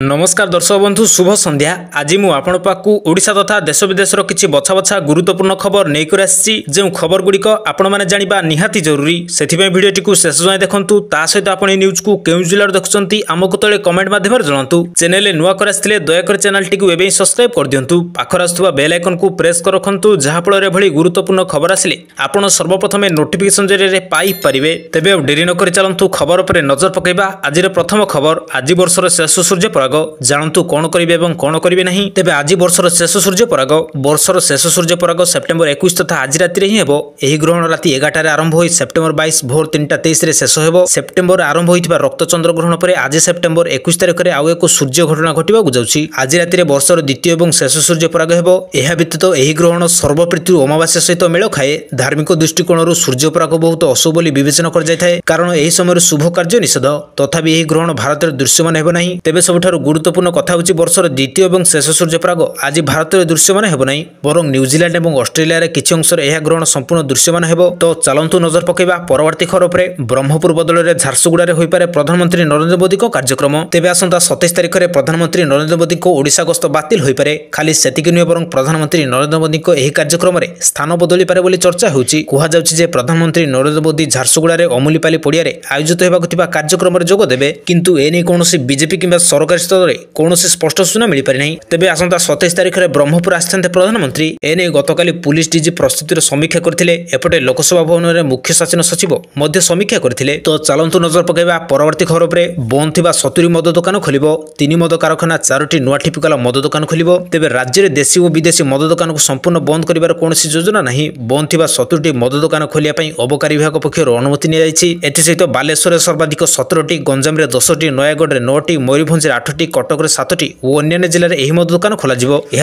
नमस्कार दर्शक बंधु शुभ संध्या। आज मु आपण पाखु ओडिशा तथा देश विदेशर किछि बछा बछा गुरुत्वपूर्ण खबर नै कर आसी जे खबर गुडी को आपण माने जानिबा निहाती जरूरी। सेथिबे भिडियोटी को शेष जाय देखंतु। ता सहित आपण न्यूज को केउ जिल्लार देखुचंती हमकु तळे कमेंट माध्यम जणांतु। चैनल नुवा कर आस्थिले दया कर चैनल टी को एबे सब्सक्राइब कर दियंतु। पाखर आस्थुवा बेल आइकन को प्रेस कर रखंतु जहा फल रे भली गुरुत्वपूर्ण खबर आसिले आपण सर्वप्रथमे नोटिफिकेशन जरिए पाई परिबे। तेबे अब देरी न करि चलंतु खबर पर नजर पकेबा। आजिर प्रथम खबर आज वर्षर शेष सूर्य पराग जानतु कौन करिवे एवं कौन करिवे नहीं। तेबे आज वर्षर शेष सूर्य पराग वर्षर शेष सूर्य पराग सेप्टेम्बर 21 तथा आज राति रे ही हेबो। एही ग्रहण राति 11 रे आरंभ होई सेप्टेम्बर 22 भोर 3:23 रे शेष हेबो। सेप्टेम्बर आरंभ होइतिबा रक्त चंद्र ग्रहण परे आज सेप्टेम्बर 21 तारिख रे आउ एक सूर्य घटना घटिबा जाउछि। आज राति रे वर्षर द्वितीय एवं शेष सूर्य पराग हेबो। एहा व्यतीत एही ग्रहण सर्वप्रीति अमावास्या सहित मेल खाए। धार्मिक दृष्टिकोणରୁ सूर्य पराग बहुत अशुभ बोली विवेचना कर जायथाय, कारण एही समय शुभ कार्य निषेध। तथापि एही ग्रहण भारत दृश्यमान हेबो नहीं। तेबे सबठारु गुरुत्वपूर्ण कथा होची वर्षर द्वितीय एवं शेष सूर्य पराग आज भारत में दृश्यमान हेबो नहीं, बरं न्यूजीलैंड एवं ऑस्ट्रेलिया रे किछि अंश रे यह ग्रहण संपूर्ण दृश्यमान हेबो। तो चलंतु नजर पकेबा परवर्ती खबर पर। ब्रह्मपुर बदल में झारसुगुड़ा रे होई पारे प्रधानमंत्री नरेंद्र मोदी को कार्यक्रम। तेबे आसंता 27 तारिख रे प्रधानमंत्री नरेंद्र मोदी को ओडिशा गस्त बातिल होई पारे। खाली सेतिक नुहे बरं प्रधानमंत्री नरेंद्र मोदी को एही कार्यक्रम रे स्थान बदली पारे बोली चर्चा होउची। कुहा जाउची जे प्रधानमंत्री नरेंद्र मोदी झारसुगुड़ा रे अमूलीपाली पड़िया रे आयोजित हेबाकु थिबा कार्यक्रम रे जोग देबे, किंतु एने कोनोसी बीजेपी किंबा सरकारी स्तर रे कोनोसी स्पष्ट सूचना मिल पारि नहीं। तेबे आसंता 27 तारिख रे ब्रह्मपुर आछन्ते प्रधानमंत्री एने गतकाली पुलिस डीजी प्रस्तुतिर समीक्षा करथिले। एपटे लोकसभा भवन रे मुख्य शासन सचिव मध्य समीक्षा करथिले। तो चलंतु नजर पकेबा परवर्ती खबर पर। बंद थिबा 70 मद दुकान खोलिबो। 3 मद कारखाना 4टी नुआ टिपिकल मद दुकान खोलिबो। तेबे राज्य रे देशी और विदेशी मद दुकान को संपूर्ण बंद करिवार कोनोसी योजना नहीं। बंद थिबा 70टी मद दुकान खोलिया पई अबकारी विभाग पक्षर अनुमति नि जायछि। एथि सहित बालेश्वर रे सर्वाधिक 17टी, गंजाम रे 10टी, नयागढ़ रे 9टी, मयूरभंज रे 8टी, कटक रे 7टी और अन्य जिले में यह मद दुकान खोल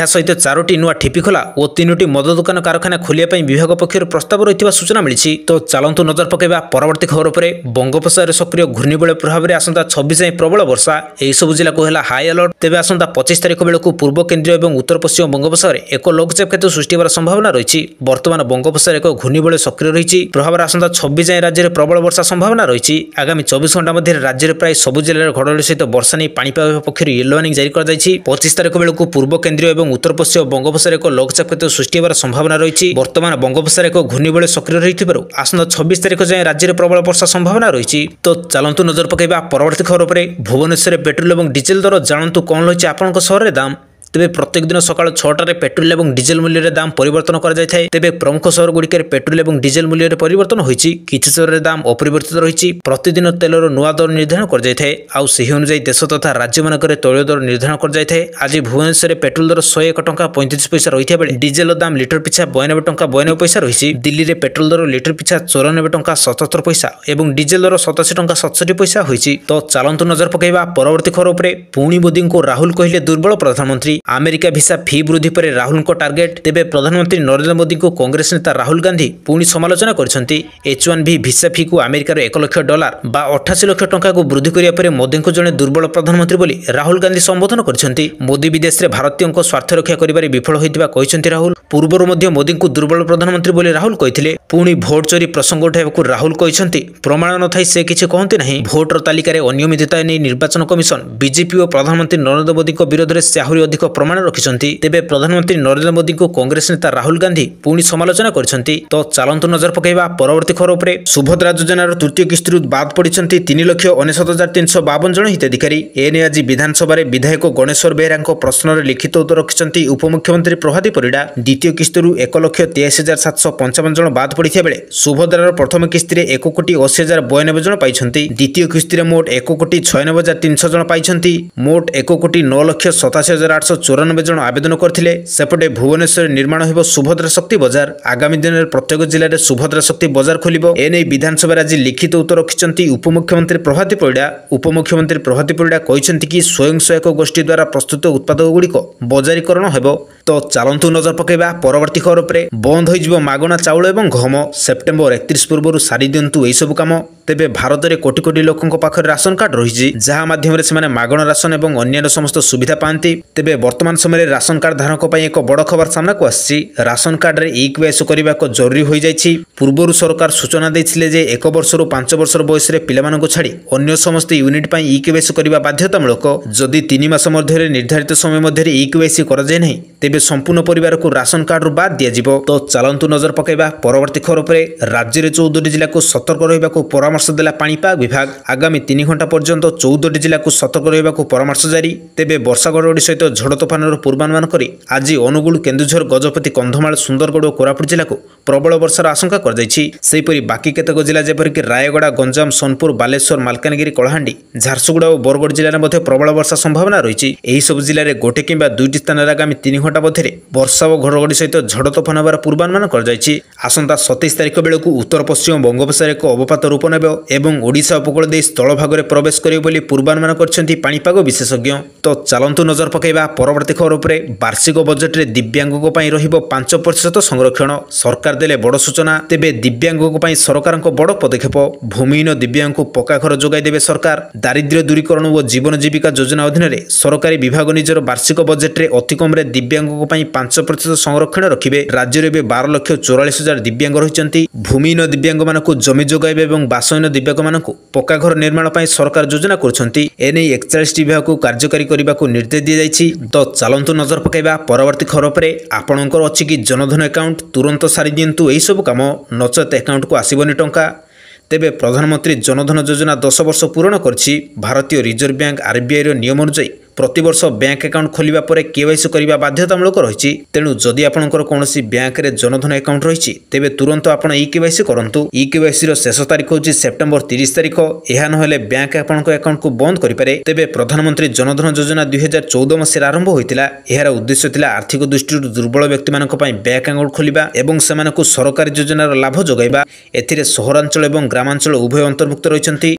सहित 4टी नुआ ठिपिखोला और 3टी मद दुकान कारखाना खोलिया विभाग पक्षर प्रस्ताव रही सूचना मिली। तो चलंतु नजर पकेबा परवर्ती खबर पर। बंगोपसागर सक्रिय घूर्णिबलय प्रभाव में आसंता 26 जाए प्रबल वर्षा। यही सब जिला को है हाई अलर्ट। तेज आसंता 25 तारिख बेलू पूर्व केन्द्रीय और उत्तर पश्चिम बंगोपसागर एक लघुचाप क्षेत्र सृष्टि होवार संभावना रही। बर्तमान बंगोपसागर एक घूर्णिबलय सक्रिय रही। प्रभाव आसंता 26 जाए राज्य में प्रबल वर्षा संभावना रही। आगामी 24 घंटा मध्य राज्य में प्राय सबु जिले में घड़घड़ी सहित वर्षा नहीं पाणीपाग पक्षर येलो वार्निंग जारी कर 25 तारिख बेलू पूर्व केन्द्रीय और उत्तर पश्चिम बंगोपसागर एक लघुचाप क्षेत्र सृष्टि होवार संभावना रही। बर्तमान बंगोपसागर एक घूर्णिबलय सक्रिय रही। आसंता 26 तारिख जाए राज्य में प्रबल वर्षा संभावना रही। तो चलंतु नजर पकेबा परवर्ती खबर पर। भुवनेश्वर पेट्रोल और डीजेल दर जानतु कौन रही आपंक सहर दाम। तेबे प्रत्येक दिन सकाळ 6टारे पेट्रोल और डीजेल मूल्य रे दाम परिवर्तन कर जाय थाए। तेबे प्रमुख सहर गुड़िक पेट्रोल और डीजेल मूल्य रे परिवर्तन होईची। किछि सहर रे दाम अपरिवर्तित रही। प्रतिदिन तेलर नुआ दर निर्धारण कर जाय थाए। आउ सेही अनुसार देश तथा राज्य मानक तैल दर निर्धारण कर जाय थाए। आज भुवनेश्वर पेट्रोल दर 101 टंका 35 पैसा रही बेले डीजेल दाम लिटर पिछा 92 टंका 92 पैसा रही। दिल्ली रे पेट्रोल दर लिटर पिछा 94 टंका 77 पैसा और डीजेल दर 87 टंका 67 पैसा होईची। तो चलंतु नजर पकेबा परवर्ती खबर पर। पुणी मोदी को राहुल कहले दुर्बल प्रधानमंत्री। अमेरिका भिसा फी वृद्धि पर राहुल को टार्गेट। तेबे प्रधानमंत्री नरेंद्र मोदी को कांग्रेस नेता राहुल गांधी पुणी समालोचना करछंती। H1B भिसा फी को अमेरिकार $1 लाख बा 88 लाख टंका को वृद्धि करिया पर मोदी को जने दुर्बल प्रधानमंत्री बोली राहुल गांधी संबोधन करछंती। मोदी विदेश रे भारतीयों स्वार्थ रक्षा करिबारे विफल होइतिबा कहिसंती राहुल। पूर्वरु मध्य मोदी को दुर्बल प्रधानमंत्री बोली राहुल कहिथिले। पुणी भोट चोरी प्रसंग उठाइबाकू राहुल कहिसंती प्रमाण न थाई से किछि कहंती नहीं। भोटर तालिका रे अनियमितता नै निर्वाचन कमिशन बीजेपी और प्रधानमंत्री नरेंद्र मोदी को विरोध रे से आहुरी अधिक प्रमाण रखिसंती। तेबे प्रधानमंत्री नरेंद्र मोदी को कांग्रेस नेता राहुल गांधी पुणी समालोचना करछंती। तो चलंतु नजर पकेबा परवर्ती खबर पर। सुभद्रा योजनार तृतीय किस्ती बाद पड़िछंती 3,69,352 जन हिताधिकारी। एने आज विधानसभा विधायक गणेश्वर बेहरा प्रश्न लिखित उत्तर रखिछंती उपमुख्यमंत्री प्रभाती परिडा। द्वितीय किस्ती 1,83,755 जन बाद पड़िथिया बेले सुभद्रार प्रथम किस्ती 1,80,092 जन पाइछंती। द्वितीय किस्ती मोट 1,96,300 जन पाइछंती। मोट 1,09,87,894 जन आवेदन करथिले। सेपटे भुवनेश्वर निर्माण होइबो सुभद्रा शक्ति बाजार। आगामी दिन में प्रत्येक जिले में सुभद्रा शक्ति बाजार खोलिबो। एने विधानसभा आज लिखित उत्तर रखिछंती उपमुख्यमंत्री प्रभाती परिडा। उपमुख्यमंत्री प्रभाती परिडा कहिछंती कि स्वयं सहायक गोष्ठी द्वारा प्रस्तुत उत्पादक गुड़िक बजारीकरण हेबो। तो चलंतु नजर पकेबा परवर्ती खबर पर। बंद होइजिबो मागणा चाउल एवं गहम। सेप्टेम्बर 31 पूर्व सारी दियंतु एई सब काम। तेबे भारत में कोटी कोटी लोकों पाखे राशन कार्ड रही जहाँ माध्यम से मागण राशन और अन्य समस्त सुविधा पाती। तेबे वर्तमान समय राशन कार्ड धारक एक बड़ खबर सामना को आसी राशन कार्ड रे ई-केवाईसी करने को जरूरी हो जाए। पूर्व सरकार सूचना देते जे 1 वर्ष रु 5 वर्ष बयस पिला छाड़ी अन्य समस्त यूनिट पर ई-केवाईसी करने बाध्यतामूलक जदि 3 मास मध्य निर्धारित समय मध्य ई-केवाईसी कराए नहीं तेबे संपूर्ण परिवार को राशन कार्ड रु बाद दिया। तो चलतु नजर पकेबा परवर्ती खबर पर। राज्य में 14 जिला को सतर्क रहा परामर्श देला पाणीपाग विभाग। आगामी 3 घंटा पर्यंत 14 जिला को सतर्क रहा परामर्श जारी। तेबे वर्षा घड़घड़ी सहित झड़ तोफान पूर्वानुमान कर आज अनुगुल, केन्दुझर, गजपति, कंधमाल, सुंदरगढ़ और कोरापुट जिला को प्रबल वर्षार आशंका कर बाकी केतक जिला जेपरिक रायगड़ा, गंजाम, सोनपुर, बालेश्वर, मालकानगिरी, कलाहांडी, झारसुगुड़ा और बरगढ़ जिले में प्रबल वर्षा संभावना रही। यही सब जिले में गोटे किंबा 2टी स्थान आगामी 3 घंटा मध्य वर्षा और घड़घड़ी सहित झड़ तोफान होबार पूर्वानुमान कर आसंता 27 तारिख बेलू उत्तर पश्चिम बंगोपसागर एक अवपात रूप नेब एवं ओडिशा उपकूल दे स्थल भाग में प्रवेश करिवे पूर्वानुमान करछन्ती पाणीपाग विशेषज्ञ। तो चलतु नजर पकेबा परवर्ती खबर उपरे। वार्षिक बजेट रे दिव्यांगों पई रहिबो 5% संरक्षण सरकार देले बड़ सूचना। तेबे दिव्यांगों पई सरकार बड़ पदक्षेप। भूमिहीन दिव्यांग को पक्का घर जोगाई देबे सरकार। दारिद्र्य दूरीकरण और जीवन जीविका योजना अधीन रे सरकारी विभाग निजर वार्षिक बजेट रे अति कम रे दिव्यांगों पई 5% संरक्षण रखिबे। राज्य रे 12,44,000 दिव्यांग रहिचन्ती। भूमिहीन दिव्यांग मानकु जमी जोगाइबे एवं बासहीन दिव्यांग मानकु पक्का घर निर्माण पई सरकार योजना करछन्ती। एने 41 विभाग को कार्यकारी करने को निर्देश दी जाइछि। तो चलतु नजर पकेबा परवर्ती खबर पर। आपणकर अछि कि जनधन अकाउंट तुरंत सारी दिंतु यही सब काम नचेत अकाउंट को आसबनी टंका। तेबे प्रधानमंत्री जनधन योजना 10 वर्ष पूर्ण करछि। भारतीय रिजर्व बैंक आरबीआई रो नियम अनुसार प्रतिवर्ष बैंक अकाउंट खोलिबा परे केवाईसी करबा बाध्यतामूलक रही। तेणु जदि आपणकर कोनोसी बैंक रे जनधन अकाउंट रही तेबे तुरंत आपण ई-केवाईसी करंतु। ई-केवाईसी रो शेष तारीख होछि सेप्टेम्बर 30 तारीख। एहा नहले बैंक आपणक अकाउंट को बंद करि पारे। तेबे प्रधानमंत्री जनधन योजना 2014 मसीह आरंभ होइतिला। एहार उद्देश्य थिला आर्थिक दृष्टि दुर्बल व्यक्ति मानक पई बैंक अकाउंट खोलिबा एवं सेमानकु सरकारी योजनार लाभ जोगाइबा। एथिरे सहरांचल एवं ग्रामांचल उभय अंतर्भुक्त रहिसंती।